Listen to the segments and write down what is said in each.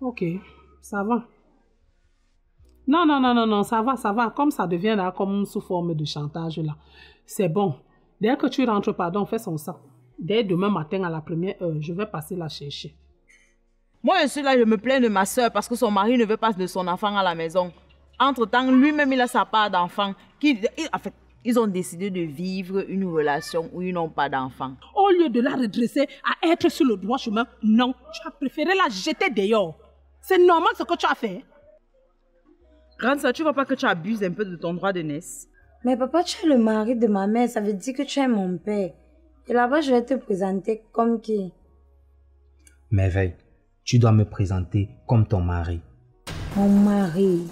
Ok, ça va. Non, non, non, non, non, ça va, ça va. Comme ça devient là, comme sous forme de chantage là. C'est bon. Dès que tu rentres, pardon, fais son sac. Dès demain matin à la première heure, je vais passer la chercher. Moi, je suis là, je me plains de ma soeur parce que son mari ne veut pas de son enfant à la maison. Entre-temps, lui-même, il a sa part d'enfant. En fait, ils ont décidé de vivre une relation où ils n'ont pas d'enfant. Au lieu de la redresser à être sur le droit chemin, non, tu as préféré la jeter dehors. C'est normal ce que tu as fait. Grande soeur, tu vois pas que tu abuses un peu de ton droit de naissance? Mais papa, tu es le mari de ma mère, ça veut dire que tu es mon père. Et là-bas, je vais te présenter comme qui? Merveille, tu dois me présenter comme ton mari. Mon mari.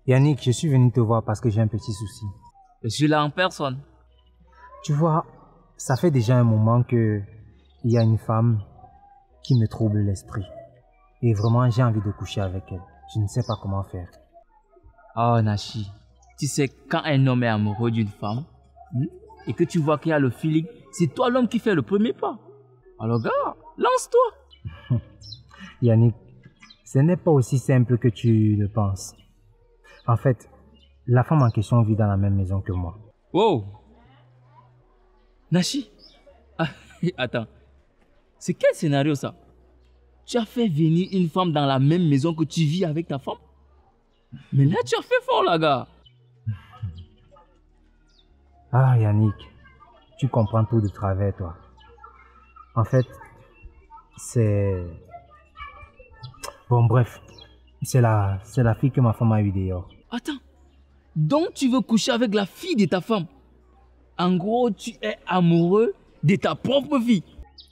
Yannick, je suis venu te voir parce que j'ai un petit souci. Je suis là en personne. Tu vois, ça fait déjà un moment que il y a une femme qui me trouble l'esprit. Et vraiment, j'ai envie de coucher avec elle. Je ne sais pas comment faire. Oh Nachi, tu sais quand un homme est amoureux d'une femme et que tu vois qu'il y a le feeling, c'est toi l'homme qui fait le premier pas. Alors gars, lance-toi. Yannick, ce n'est pas aussi simple que tu le penses. En fait, la femme en question vit dans la même maison que moi. Wow. Nachi, attends, c'est quel scénario ça? Tu as fait venir une femme dans la même maison que tu vis avec ta femme? Mais là, tu as fait fort, là, gars. Ah, Yannick, tu comprends tout de travers, toi. En fait, c'est... Bon, bref, c'est la fille que ma femme a eue dehors. Attends, donc tu veux coucher avec la fille de ta femme? En gros, tu es amoureux de ta propre fille.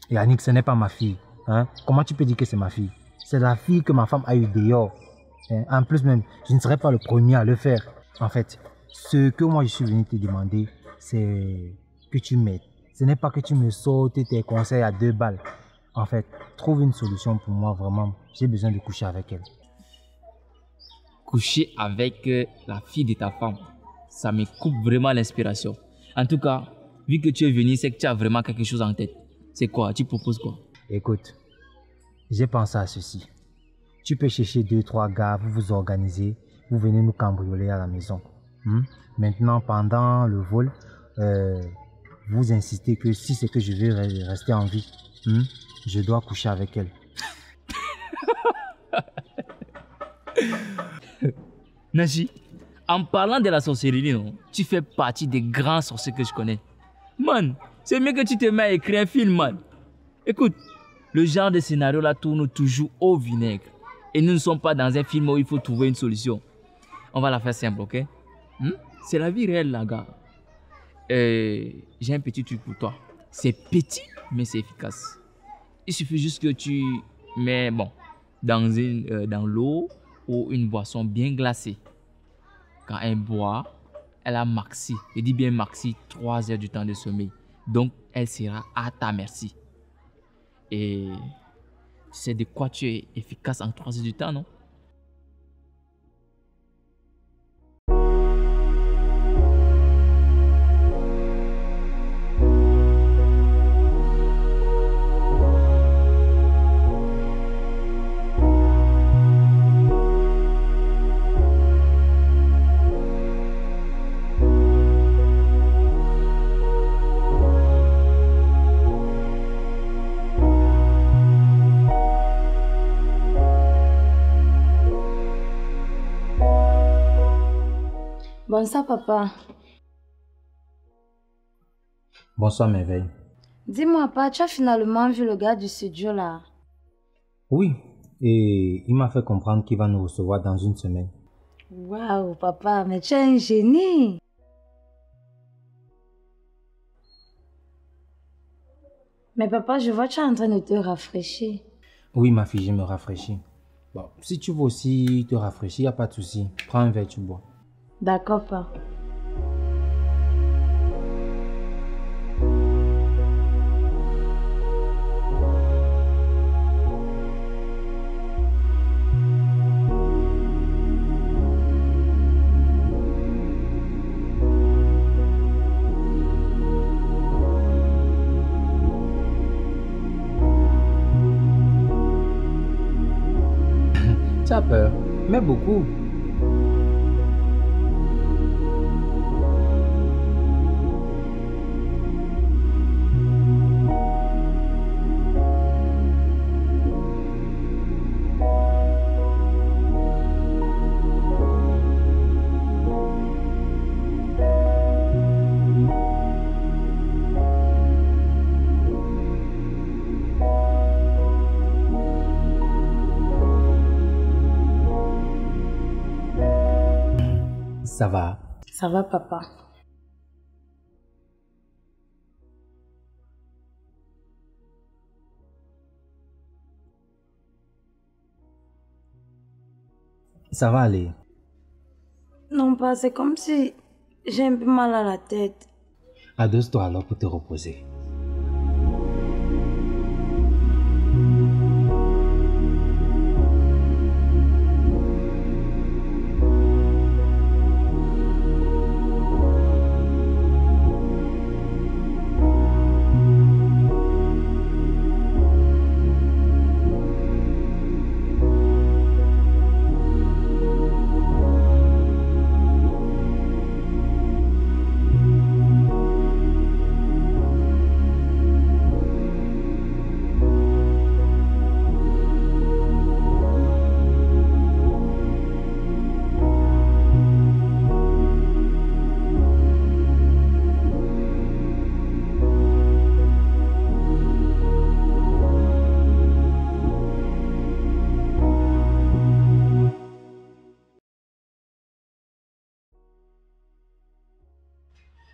Yannick, ce n'est pas ma fille. Hein? Comment tu peux dire que c'est ma fille? C'est la fille que ma femme a eue dehors. En plus même, je ne serai pas le premier à le faire. En fait, ce que moi je suis venu te demander, c'est que tu m'aides. Ce n'est pas que tu me sautes tes conseils à 2 balles. En fait, trouve une solution pour moi, vraiment. J'ai besoin de coucher avec elle. Coucher avec la fille de ta femme, ça me coupe vraiment l'inspiration. En tout cas, vu que tu es venu, c'est que tu as vraiment quelque chose en tête. C'est quoi? Tu proposes quoi? Écoute, j'ai pensé à ceci. Tu peux chercher 2-3 gars, vous vous organisez, vous venez nous cambrioler à la maison. Maintenant, pendant le vol, vous insistez que si c'est que je veux rester en vie, je dois coucher avec elle. Naji, en parlant de la sorcellerie, non, tu fais partie des grands sorciers que je connais. Man, c'est mieux que tu te mets à écrire un film, man. Écoute, le genre de scénario là tourne toujours au vinaigre. Et nous ne sommes pas dans un film où il faut trouver une solution. On va la faire simple, ok? C'est la vie réelle, là, gars. J'ai un petit truc pour toi. C'est petit, mais c'est efficace. Il suffit juste que tu mets, dans l'eau ou une boisson bien glacée. Quand elle boit, elle a maxi, je dis bien maxi, 3 heures du temps de sommeil. Donc, elle sera à ta merci. Et tu sais de quoi tu es efficace en 3 heures du temps, non? Bonsoir, papa. Bonsoir, Merveille. Dis-moi, papa, tu as finalement vu le gars du studio là? Oui, et il m'a fait comprendre qu'il va nous recevoir dans 1 semaine. Waouh, papa, mais tu es un génie. Mais papa, je vois que tu es en train de te rafraîchir. Oui, ma fille, je me rafraîchis. Si tu veux aussi te rafraîchir, il n'y a pas de souci. Prends un verre, tu bois. D'accord, papa. peur. Mais beaucoup. Ça va. Ça va, papa. Ça va aller. Non, pas, c'est comme si j'ai un peu mal à la tête. Adosse-toi alors pour te reposer.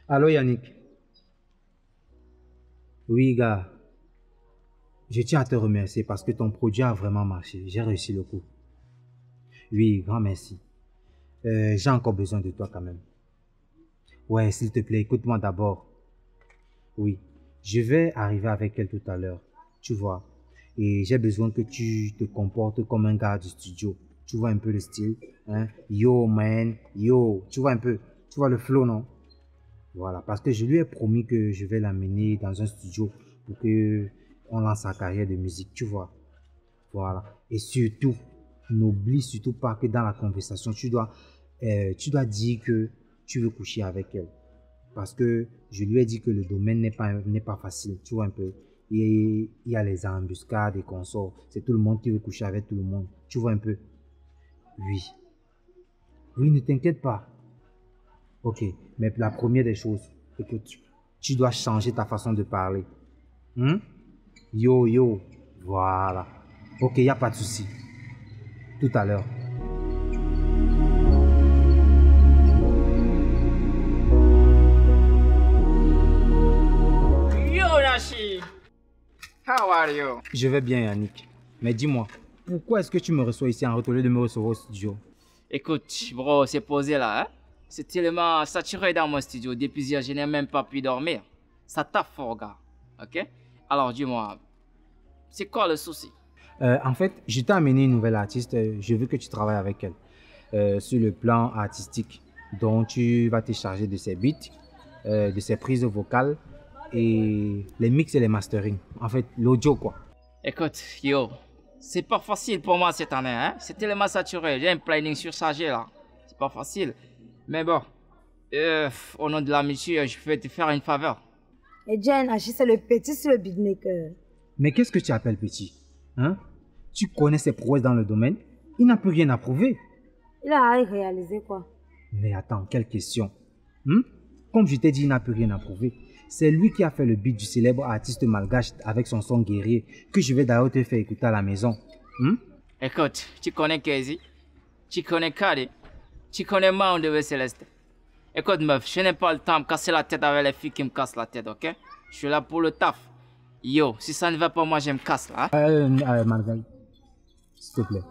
Allô Yannick. Oui gars, je tiens à te remercier parce que ton produit a vraiment marché. J'ai réussi le coup. Oui, grand merci. J'ai encore besoin de toi quand même. Ouais, s'il te plaît, écoute-moi d'abord. Oui, je vais arriver avec elle tout à l'heure, tu vois. Et j'ai besoin que tu te comportes comme un gars du studio. Tu vois un peu le style, hein? Yo man, yo, tu vois un peu, tu vois le flow, non? Voilà, parce que je lui ai promis que je vais l'amener dans un studio pour que on lance sa carrière de musique, tu vois. Voilà. Et surtout, n'oublie surtout pas que dans la conversation, tu dois dire que tu veux coucher avec elle. Parce que je lui ai dit que le domaine n'est pas facile, tu vois un peu. Et il y a les embuscades et consorts. C'est tout le monde qui veut coucher avec tout le monde, tu vois un peu. Oui. Oui, ne t'inquiète pas. Ok, mais la première des choses, c'est que tu dois changer ta façon de parler. Yo, yo, voilà. Ok, il n'y a pas de souci. Tout à l'heure. Yo, Nashi! How are you? Je vais bien, Yannick. Mais dis-moi, pourquoi est-ce que tu me reçois ici en retour de me recevoir au studio? Écoute, bro, c'est posé là, hein? C'est tellement saturé dans mon studio. Depuis hier, je n'ai même pas pu dormir. Ça t'a fort, gars. Ok? Alors, dis-moi, c'est quoi le souci? En fait, je t'ai amené une nouvelle artiste. Je veux que tu travailles avec elle. Sur le plan artistique. Donc, tu vas te charger de ses beats, de ses prises vocales et les mix et les mastering. En fait, l'audio, quoi. Écoute, yo, c'est pas facile pour moi cette année, hein? C'est tellement saturé. J'ai un planning surchargé, là. C'est pas facile. Mais bon, au nom de l'amitié, je vais te faire une faveur. Et Jen, Achille, c'est le petit sur le beatmaker. Mais qu'est-ce que tu appelles petit? Hein? Tu connais ses prouesses dans le domaine? Il n'a plus rien à prouver. Il a à réaliser quoi? Mais attends, quelle question? Comme je t'ai dit, il n'a plus rien à prouver. C'est lui qui a fait le beat du célèbre artiste malgache avec son son guerrier, que je vais d'ailleurs te faire écouter à la maison. Écoute, tu connais Casey, tu connais Kari, tu connais Maon de Céleste. Écoute meuf, je n'ai pas le temps de me casser la tête avec les filles qui me cassent la tête, ok? Je suis là pour le taf. Yo, si ça ne va pas, moi je me casse là. Margaï, s'il te plaît.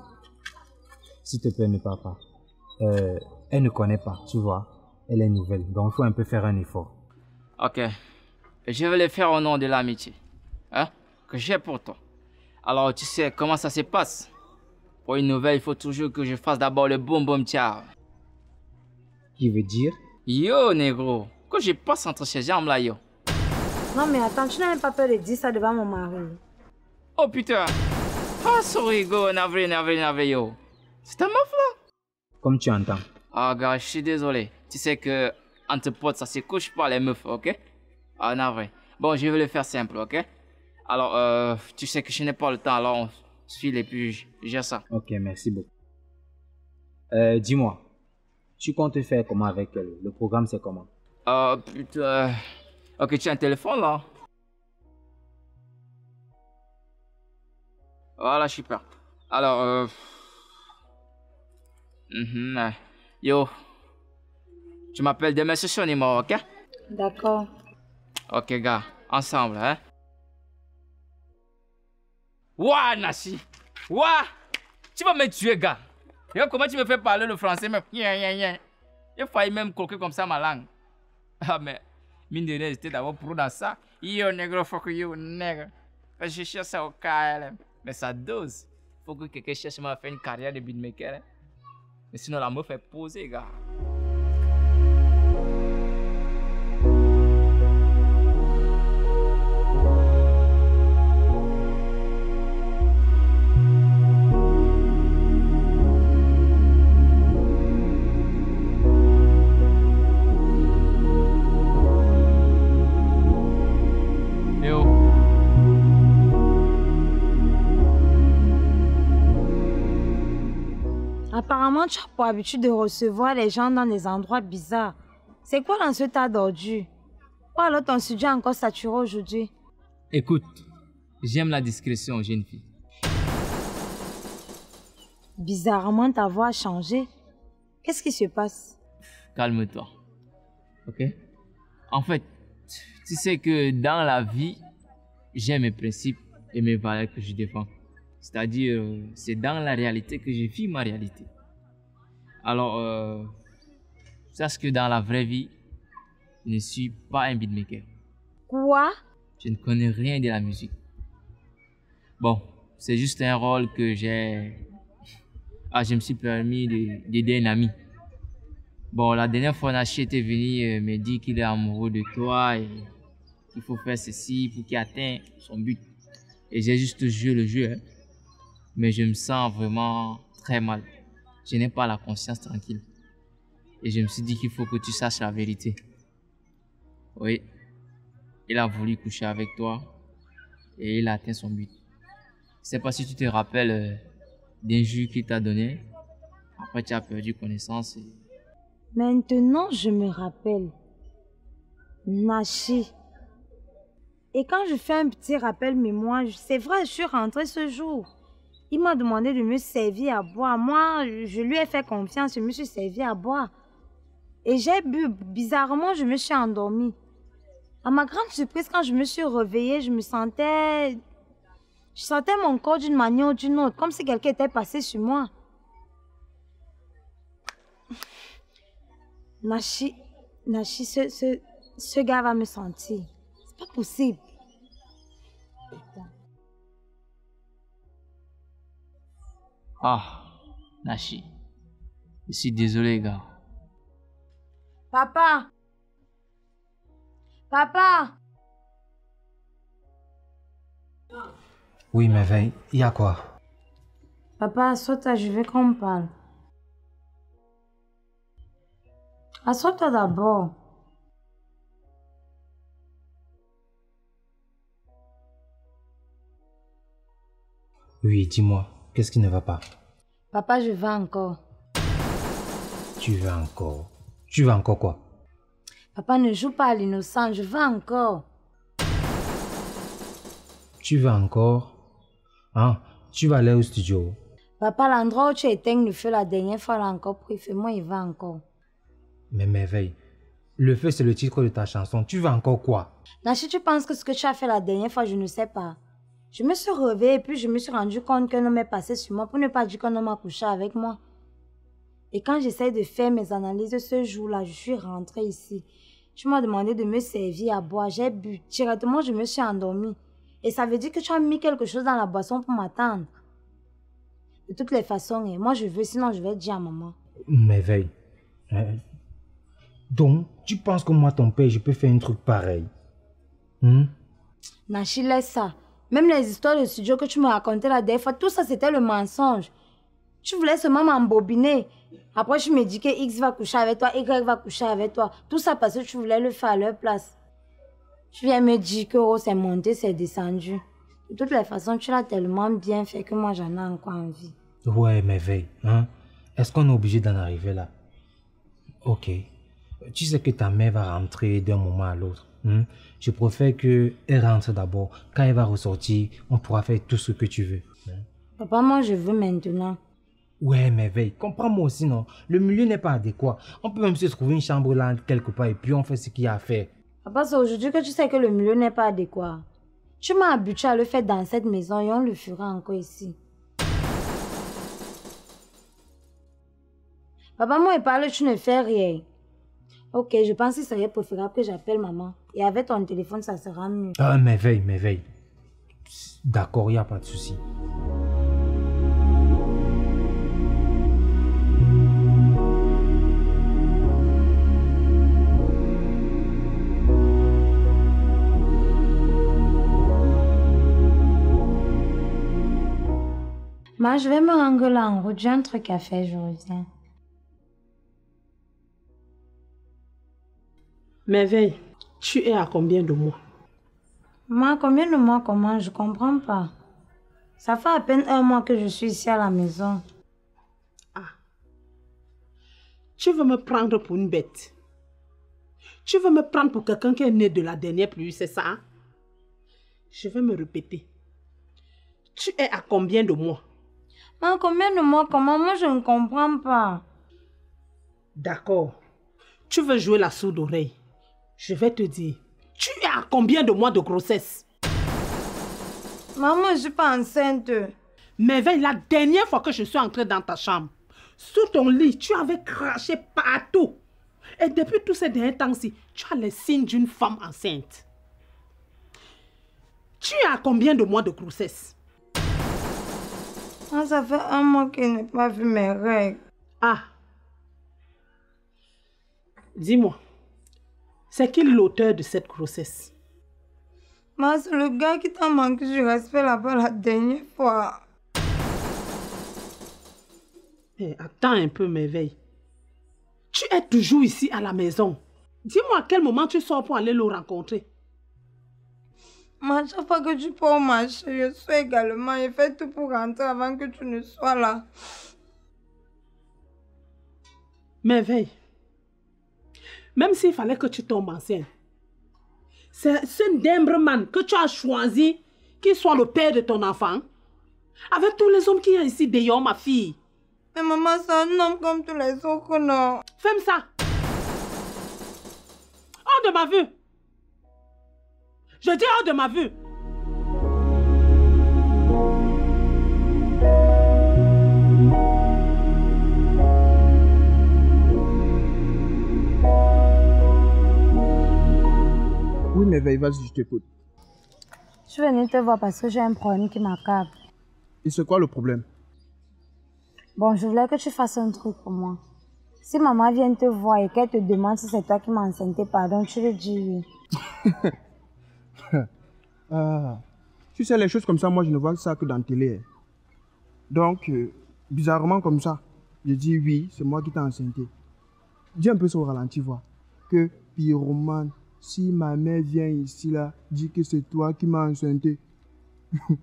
S'il te plaît, ne pars pas. Elle ne connaît pas, tu vois. Elle est nouvelle, donc il faut un peu faire un effort. Ok. Je vais le faire au nom de l'amitié. Hein? Que j'ai pour toi. Alors, tu sais comment ça se passe? Pour une nouvelle, il faut toujours que je fasse d'abord le boum boum tiens. Qui veut dire? Yo, négro. Que je passe entre ces jambes là, yo. Non mais attends, tu n'as même pas peur de dire ça devant mon mari. Oh putain. Ah, sorry, go, navré, yo. C'est ta meuf là? Comme tu entends. Ah, gars, je suis désolé. Tu sais que entre potes, ça se couche pas les meufs, ok? Ah, non, vrai. Bon, je vais le faire simple, ok? Alors, tu sais que je n'ai pas le temps, alors on se file et puis je gère ça. Ok, merci beaucoup. Dis-moi, tu comptes faire comment avec elle? Le programme, c'est comment? Putain. Ok, tu as un téléphone là? Voilà, super. Alors, yo, tu m'appelles demain sur ce numéro, ok? D'accord. Ok, gars, ensemble, hein? Ouah, Nashi! Ouah! Tu vas me tuer, gars! Regarde comment tu me fais parler le français, même. J'ai failli même croquer comme ça ma langue. Ah, mais, mine de rien, j'étais d'abord pro dans ça. Yo, nègre, fuck you, nègre. Je cherche ça au KLM. Mais ça dose. Faut que quelqu'un cherche à faire une carrière de beatmaker. Hein? Mais sinon, la meuf est posée, gars. Apparemment, tu as pour habitude de recevoir les gens dans des endroits bizarres. C'est quoi dans ce tas d'ordures? Ou alors ton studio est encore saturé aujourd'hui? Écoute, j'aime la discrétion, jeune fille. Bizarrement, ta voix a changé. Qu'est-ce qui se passe? Calme-toi. Ok? En fait, tu sais que dans la vie, j'ai mes principes et mes valeurs que je défends. C'est-à-dire, c'est dans la réalité que je vis ma réalité. Alors, sache que dans la vraie vie, je ne suis pas un beatmaker. Quoi? Je ne connais rien de la musique. Bon, c'est juste un rôle que j'ai... Ah, je me suis permis d'aider un ami. Bon, la dernière fois, Nachi était venu me dire qu'il est amoureux de toi et qu'il faut faire ceci pour qu'il atteigne son but. Et j'ai juste joué le jeu, hein. Mais je me sens vraiment très mal. Je n'ai pas la conscience tranquille. Et je me suis dit qu'il faut que tu saches la vérité. Oui, il a voulu coucher avec toi et il a atteint son but. Je ne sais pas si tu te rappelles d'un jus qu'il t'a donné. Après, tu as perdu connaissance. Maintenant, je me rappelle. Nachi. Et quand je fais un petit rappel mémoire, c'est vrai, je suis rentrée ce jour. Il m'a demandé de me servir à boire. Moi, je lui ai fait confiance, je me suis servi à boire. Et j'ai bu. Bizarrement, je me suis endormie. À ma grande surprise, quand je me suis réveillée, je sentais mon corps d'une manière ou d'une autre, comme si quelqu'un était passé sur moi. Nachi, ce gars va me sentir. C'est pas possible. Putain. Ah, Nachi. Je suis désolé, gars. Papa! Papa! Oui, merveille. Il y a quoi? Papa, assois-toi, je veux qu'on parle. Assois-toi d'abord. Oui, dis-moi. Qu'est-ce qui ne va pas? Papa, je vais encore. Tu veux encore? Tu veux encore quoi? Papa, ne joue pas à l'innocent, je veux encore. Tu veux encore? Ah, tu vas aller au studio? Papa, l'endroit où tu éteignes le feu la dernière fois, là encore pris feu, moi, il va encore. Mais merveille, le feu c'est le titre de ta chanson. Tu veux encore quoi? Nachi, tu penses que ce que tu as fait la dernière fois, je ne sais pas. Je me suis réveillée et puis je me suis rendu compte qu'un homme est passé sur moi pour ne pas dire qu'un homme a couché avec moi. Et quand j'essaie de faire mes analyses ce jour-là, je suis rentrée ici. Tu m'as demandé de me servir à boire. J'ai bu. Directement, je me suis endormie. Et ça veut dire que tu as mis quelque chose dans la boisson pour m'attendre. De toutes les façons, et moi je veux, sinon je vais dire à maman. Merveille. Donc, tu penses que moi, ton père, je peux faire un truc pareil? Nachi, laisse ça. Même les histoires de studio que tu me racontais la dernière fois, tout ça c'était le mensonge. Tu voulais seulement m'embobiner. Après, tu me dis que X va coucher avec toi, Y va coucher avec toi. Tout ça parce que tu voulais le faire à leur place. Tu viens me dire que oh, c'est monté, c'est descendu. De toutes les façons, tu l'as tellement bien fait que moi, j'en ai encore envie. Ouais, mais veille, hein? Est-ce qu'on est obligé d'en arriver là? Ok. Tu sais que ta mère va rentrer d'un moment à l'autre. Hein? Je préfère qu'elle rentre d'abord. Quand elle va ressortir, on pourra faire tout ce que tu veux. Hein? Papa, moi, je veux maintenant. Ouais, mais veille, comprends-moi aussi, non? Le milieu n'est pas adéquat. On peut même se trouver une chambre là, quelque part, et puis on fait ce qu'il y a à faire. Papa, c'est aujourd'hui que tu sais que le milieu n'est pas adéquat. Tu m'as habitué à le faire dans cette maison et on le fera encore ici. Papa, moi, il parle, tu ne fais rien. Ok, je pense qu'il serait préférable que j'appelle maman. Et avec ton téléphone, ça sera mieux. Ah, mais veille. D'accord, il n'y a pas de souci. Ma, je vais me rendre là en route. J'ai un truc à faire, je reviens. Merveille, tu es à combien de mois? Moi, combien de mois, comment? Je comprends pas. Ça fait à peine 1 mois que je suis ici à la maison. Ah. Tu veux me prendre pour une bête? Tu veux me prendre pour quelqu'un qui est né de la dernière pluie, c'est ça? Je vais me répéter. Tu es à combien de mois? Mais combien de mois, comment? Moi, je ne comprends pas. D'accord. Tu veux jouer la sourde oreille? Je vais te dire. Tu es à combien de mois de grossesse? Maman, je ne suis pas enceinte. Merveille, la dernière fois que je suis entrée dans ta chambre, sous ton lit, tu avais craché partout. Et depuis tous ces derniers temps-ci, tu as les signes d'une femme enceinte. Tu es à combien de mois de grossesse? Ah, ça fait 1 mois que je n'ai pas vu mes règles. Ah. Dis-moi, c'est qui l'auteur de cette grossesse? Mais c'est le gars qui t'a manqué du respect là-bas la dernière fois. Eh, attends un peu, Merveille. Tu es toujours ici à la maison. Dis-moi à quel moment tu sors pour aller le rencontrer. Mais chaque fois que tu pars au marché, je suis également. Je fais tout pour rentrer avant que tu ne sois là. Merveille, même s'il fallait que tu tombes enceinte, c'est ce Dembreman que tu as choisi qui soit le père de ton enfant. Avec tous les hommes qui sont ici dehors, ma fille. Mais maman, c'est un homme comme tous les autres, non? Fais ça. Hors de ma vue. Je dis hors de ma vue. Oui, mais veille, vas-y, je t'écoute. Je suis venue te voir parce que j'ai un problème qui m'accable. Et c'est quoi le problème? Bon, je voulais que tu fasses un truc pour moi. Si maman vient te voir et qu'elle te demande si c'est toi qui m'as enceinté, pardon, tu lui dis oui. Ah, tu sais, les choses comme ça, moi, je ne vois ça que dans la télé. Donc, bizarrement comme ça, je dis oui, c'est moi qui t'ai enceinté. Dis un peu ça au ralenti, vois. Que pyromane, si ma mère vient ici, là, dit que c'est toi qui m'as enceinté.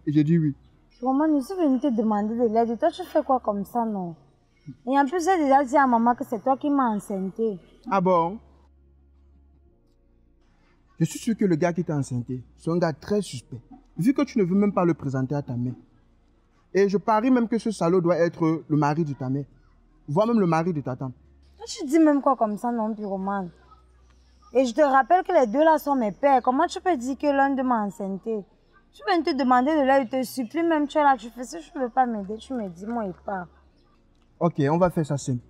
Et je dis oui. Pyromane, je suis venue te demander de l'aide. Toi, tu fais quoi comme ça, non? Et en plus, j'ai déjà dit à maman que c'est toi qui m'as enceinté. Ah bon? Je suis sûr que le gars qui t'a enceinté, c'est un gars très suspect. Vu que tu ne veux même pas le présenter à ta mère. Et je parie même que ce salaud doit être le mari de ta mère. Voire même le mari de ta tante. Toi, tu dis même quoi comme ça, non, Pyromane? Et je te rappelle que les deux là sont mes pères. Comment tu peux dire que l'un d'eux m'a enceinté? Je viens te demander de l'aide, je te supplie, même tu es là, tu fais si tu ne veux pas m'aider, tu me dis, moi, et pas. Ok, on va faire ça simple.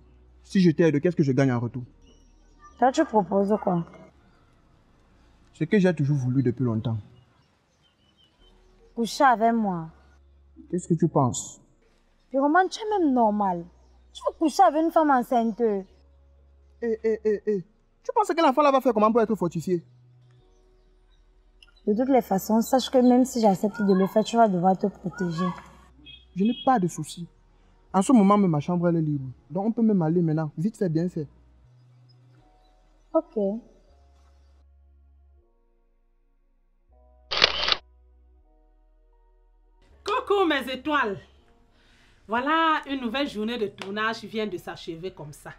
Si je t'aide, qu'est-ce que je gagne en retour? Toi, tu proposes quoi? Ce que j'ai toujours voulu depuis longtemps. Coucher avec moi. Qu'est-ce que tu penses? Pyromane, tu es même normal. Tu veux coucher avec une femme enceinte? Tu penses que l'enfant là va faire comment pour être fortifié? De toutes les façons, sache que même si j'accepte de le faire, tu vas devoir te protéger. Je n'ai pas de soucis. En ce moment, même ma chambre elle est libre. Donc on peut même aller maintenant. Vite fait, bien fait. Ok. Coucou mes étoiles. Voilà, une nouvelle journée de tournage vient de s'achever comme ça.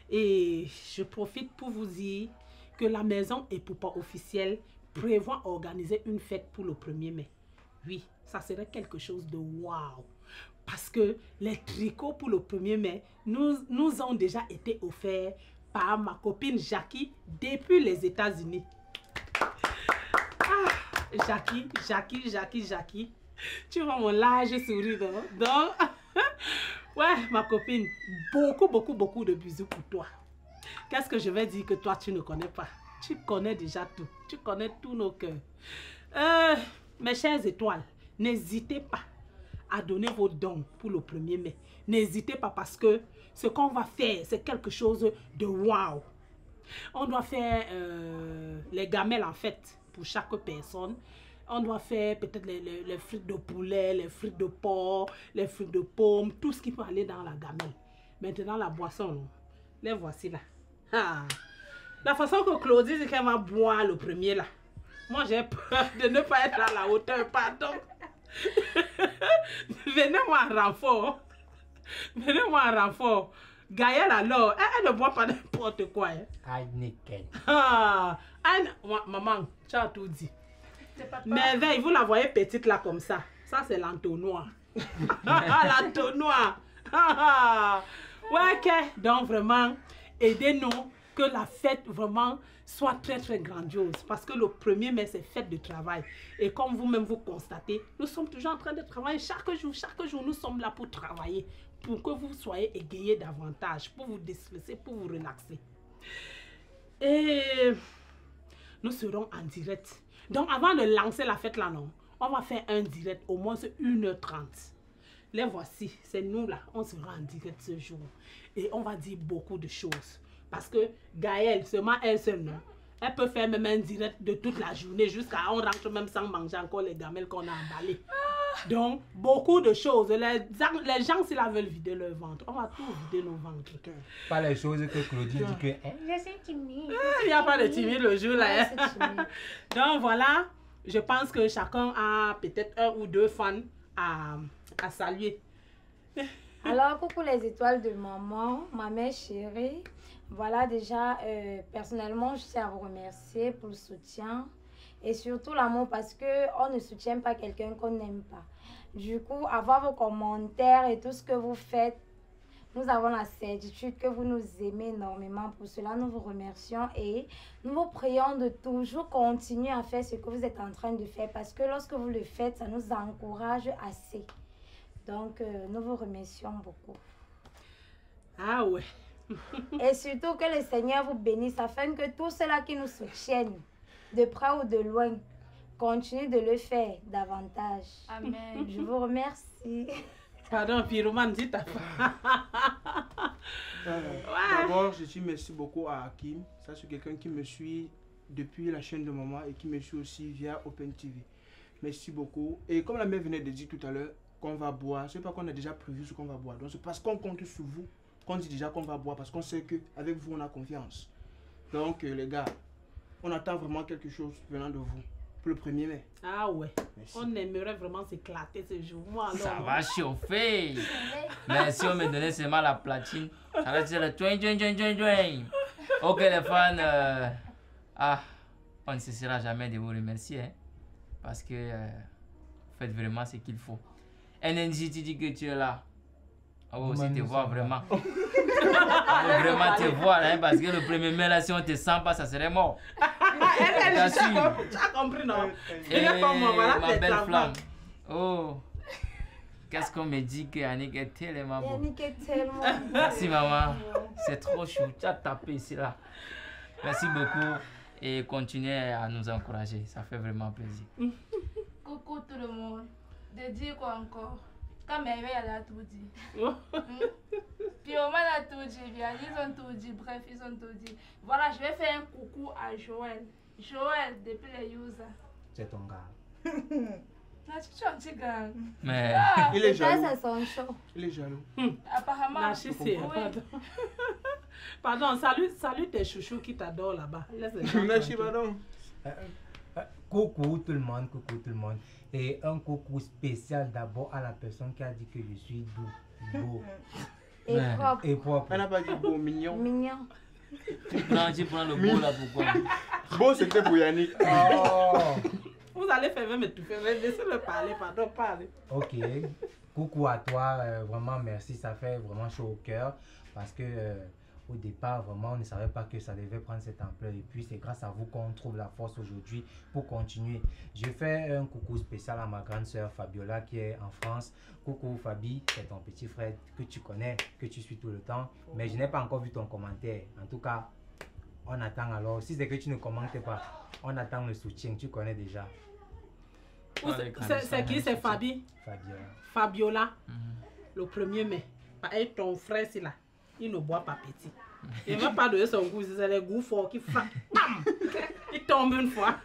Et je profite pour vous dire que la maison Epoupa officielle prévoit organiser une fête pour le 1er mai. Oui, ça serait quelque chose de waouh. Parce que les tricots pour le 1er mai nous ont déjà été offerts par ma copine Jackie depuis les États-Unis. Ah, Jackie. Tu vois mon large sourire, non? Donc, ouais, ma copine, beaucoup de bisous pour toi. Qu'est-ce que je vais dire que toi, tu ne connais pas? Tu connais déjà tout. Tu connais tous nos cœurs. Mes chères étoiles, n'hésitez pas à donner vos dons pour le 1er mai. N'hésitez pas parce que ce qu'on va faire, c'est quelque chose de waouh. On doit faire les gamelles en fait pour chaque personne. On doit faire peut-être les frites de poulet, les frites de porc, les frites de pomme, tout ce qui peut aller dans la gamelle. Maintenant, la boisson, non? Les voici là. Ah. La façon que Claudie dit qu'elle va boire le 1er là. Moi, j'ai peur de ne pas être à la hauteur, pardon. Venez-moi en renfort. Venez-moi en renfort. Gaëlle alors, elle ne boit pas n'importe quoi. Hein. Aïe, nickel. Ah, maman, tu as tout dit. Merveille, vous la voyez petite là comme ça. Ça, c'est l'entonnoir. L'entonnoir. Ouais, ok. Donc, vraiment, aidez-nous que la fête vraiment soit très grandiose. Parce que le 1er mai, c'est fête de travail. Et comme vous-même vous constatez, nous sommes toujours en train de travailler chaque jour, nous sommes là pour travailler. Pour que vous soyez égayés davantage, pour vous déstresser, pour vous relaxer. Et nous serons en direct. Donc, avant de lancer la fête là, non, on va faire un direct, au moins 1h30. Les voici, c'est nous là, on sera en direct ce jour. Et on va dire beaucoup de choses. Parce que Gaëlle, seulement elle seule, non, elle peut faire même un direct de toute la journée jusqu'à on rentre même sans manger encore les gamelles qu'on a emballées. Donc, beaucoup de choses. Les gens, s'ils veulent vider leur ventre, on va tout vider nos ventres. Pas les choses que Claudie dit que... Je suis timide. Il n'y a pas de timide le jour là. Hein. Donc voilà, je pense que chacun a peut-être un ou deux fans à saluer. Alors, coucou les étoiles de maman, ma mère chérie. Voilà, déjà, personnellement, je tiens à vous remercier pour le soutien. Et surtout l'amour parce qu'on ne soutient pas quelqu'un qu'on n'aime pas. Du coup, avoir vos commentaires et tout ce que vous faites, nous avons la certitude que vous nous aimez énormément. Pour cela, nous vous remercions et nous vous prions de toujours continuer à faire ce que vous êtes en train de faire. Parce que lorsque vous le faites, ça nous encourage assez. Donc, nous vous remercions beaucoup. Ah ouais. Et surtout que le Seigneur vous bénisse afin que tous ceux-là qui nous soutiennent, de près ou de loin, continuez de le faire davantage. Amen. Je vous remercie. Pardon, Pyroman, dis ta D'abord, je dis merci beaucoup à Hakim. Ça, c'est quelqu'un qui me suit depuis la chaîne de maman et qui me suit aussi via Open TV. Merci beaucoup. Et comme la mère venait de dire tout à l'heure, qu'on va boire, c'est pas qu'on a déjà prévu ce qu'on va boire. Donc, c'est parce qu'on compte sur vous qu'on dit déjà qu'on va boire, parce qu'on sait qu'avec vous, on a confiance. Donc, les gars, on attend vraiment quelque chose venant de vous pour le 1er mai. Ah ouais. Merci. On aimerait vraiment s'éclater ce jour. Moi, alors, Ça va chauffer. Mais si on me donnait seulement la platine, ça va être le twing. Ok les fans, on ne cessera jamais de vous remercier. Hein, parce que vous faites vraiment ce qu'il faut. NNJ, tu dis que tu es là. On va aussi te voir vraiment. On va vraiment te voir, hein, parce que le 1er mai là, si on te sent pas, ça serait mort. tu as compris, non? Et voilà, ma belle flamme. Oh, qu'est-ce qu'on me dit que Yannick est tellement beau. Yannick est tellement beau. Merci maman, c'est trop chou, tu as tapé ici là. Merci beaucoup et continuez à nous encourager, ça fait vraiment plaisir. Coucou tout le monde. De dire quoi encore? Quand Merveille elle a tout dit. Puis Oman a tout dit, bien, ils ont tout dit, bref, ils ont tout dit. Voilà, je vais faire un coucou à Joël. Joël, depuis les users. C'est ton gars. Nachi, tu es un petit gang. Mais. Ah, Il est Ça, jaloux. c'est son show. Il est jaloux. apparemment. Nachi, c'est... Oui. Pardon. Pardon, salut tes chouchous qui t'adorent là-bas. Laisse les gens Nachi, tranquilles. pardon. Coucou tout le monde, coucou tout le monde. Et un coucou spécial d'abord à la personne qui a dit que je suis doux, beau Et Ouais. propre. et propre. Elle n'a pas dit beau, mignon. Mignon. Tu prends le beau là, pourquoi? Beau, c'était pour Yannick. Oh, Vous allez faire même tout faire. Laissez-le parler, pardon, parler. ok. Coucou à toi, vraiment merci, ça fait vraiment chaud au cœur parce que au départ, vraiment, on ne savait pas que ça devait prendre cette ampleur. Et puis, c'est grâce à vous qu'on trouve la force aujourd'hui pour continuer. Je fais un coucou spécial à ma grande sœur Fabiola qui est en France. Coucou Fabi, c'est ton petit frère que tu connais, que tu suis tout le temps. Mais je n'ai pas encore vu ton commentaire. En tout cas, on attend alors. Si c'est que tu ne commentes pas, on attend le soutien. Tu connais déjà C'est qui? C'est Fabi? Fabiola. Fabiola. Le 1er mai. Et ton frère, c'est là. Il ne boit pas petit. Il ne va pas donner son goût. C'est les goûts forts qui frappent. Bam! Il tombe une fois.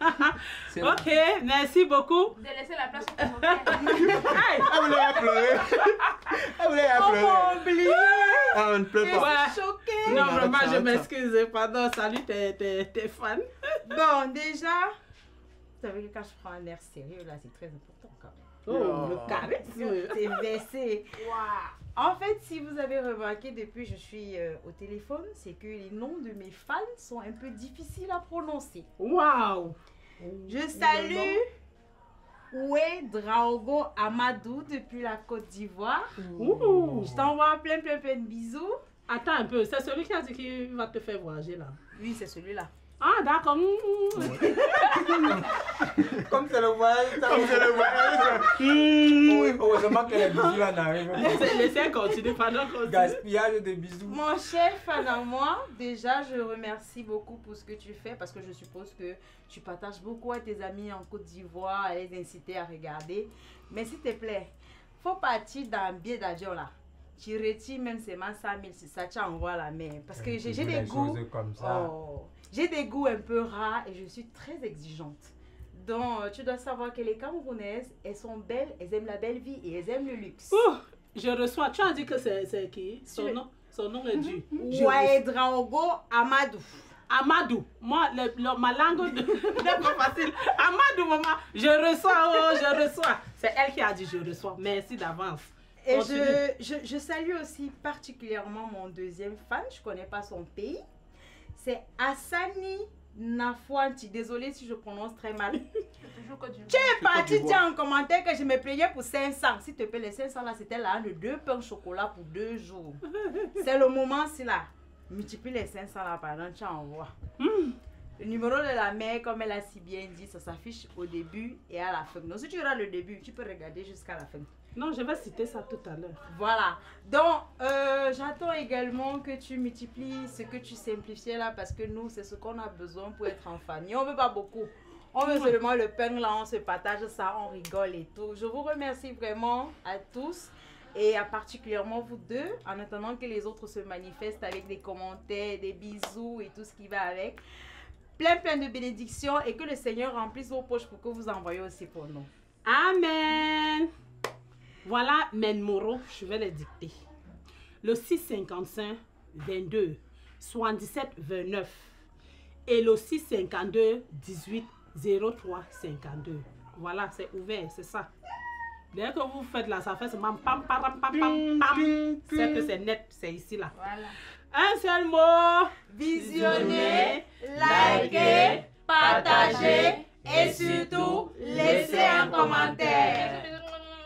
Ok, merci beaucoup. De laisser la place au commentaire. Hey! Elle voulait pleurer. Elle voulait pleurer. Oublié! Ah, on ne pleure pas. Ouais. Choquée. Non, Arrête, vraiment, je arrête ça. m'excuse. Pardon, salut tes fans. Bon, déjà, vous savez que quand je prends un air sérieux, là, c'est très important quand même. Oh, le charisme. C'est versé. En fait, si vous avez remarqué depuis que je suis au téléphone, c'est que les noms de mes fans sont un peu difficiles à prononcer. Waouh! Je salue Oué Draogo Amadou depuis la Côte d'Ivoire. Ouh. Je t'envoie plein de bisous. Attends un peu, c'est celui qui a dit qu'il va te faire voyager là. Oui, c'est celui-là. Ah, d'accord. Comme c'est le voyage, Comme je le vois. heureusement que les bisous là n'arrivent pas. Laissez continuer, pardon, continue. Gaspillage de bisous. Mon cher fan à moi, déjà je remercie beaucoup pour ce que tu fais parce que je suppose que tu partages beaucoup à tes amis en Côte d'Ivoire, à les inciter à regarder. Mais s'il te plaît, faut partir dans un billet d'avion là. Tu retires même seulement 100 000 si ça t'envoie la mer. Parce que j'ai des goûts. Comme ça. Oh, j'ai des goûts un peu rares et je suis très exigeante. Donc tu dois savoir que les Camerounaises, elles sont belles, elles aiment la belle vie et elles aiment le luxe. Ouh, je reçois. Tu as dit que c'est qui? Son nom est dur. Je Oué Draogo Amadou. Amadou. Moi, ma langue n'est pas facile. Amadou, maman. Je reçois, oh, je reçois. C'est elle qui a dit je reçois. Merci d'avance. Et Continue. je salue aussi particulièrement mon deuxième fan, je ne connais pas son pays. C'est Hassani Nafouanti. Désolée si je prononce très mal. Toujours que du Tu es parti dire en commentaire que je me plaignais pour 500. S'il te plaît, les 500 là, c'était là de 2 pains au chocolat pour 2 jours. C'est le moment, c'est là. Multiplie les 500 là, pardon, tu envoies. Le numéro de la mère, comme elle a si bien dit, ça s'affiche au début et à la fin. Donc si tu regardes le début, tu peux regarder jusqu'à la fin. Non, je vais citer ça tout à l'heure. Voilà. Donc, j'attends également que tu multiplies ce que tu simplifies là parce que nous, c'est ce qu'on a besoin pour être en famille. On ne veut pas beaucoup. On veut seulement le pain là, on se partage ça, on rigole et tout. Je vous remercie vraiment à tous et à particulièrement vous deux en attendant que les autres se manifestent avec des commentaires, des bisous et tout ce qui va avec. Plein de bénédictions et que le Seigneur remplisse vos poches pour que vous envoyez aussi pour nous. Amen. Voilà mes numéros, je vais les dicter. Le 655 22 77 29 et le 652 18 03 52. Voilà, c'est ouvert, c'est ça. Dès que vous faites là, ça fait ce pam pam pam pam pam pam. C'est que c'est net, c'est ici là. Voilà. Un seul mot. Visionnez, likez, partagez et surtout laissez un commentaire.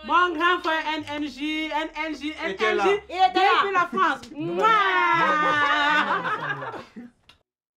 Mon grand frère NNJ était là. depuis la France. Mouah.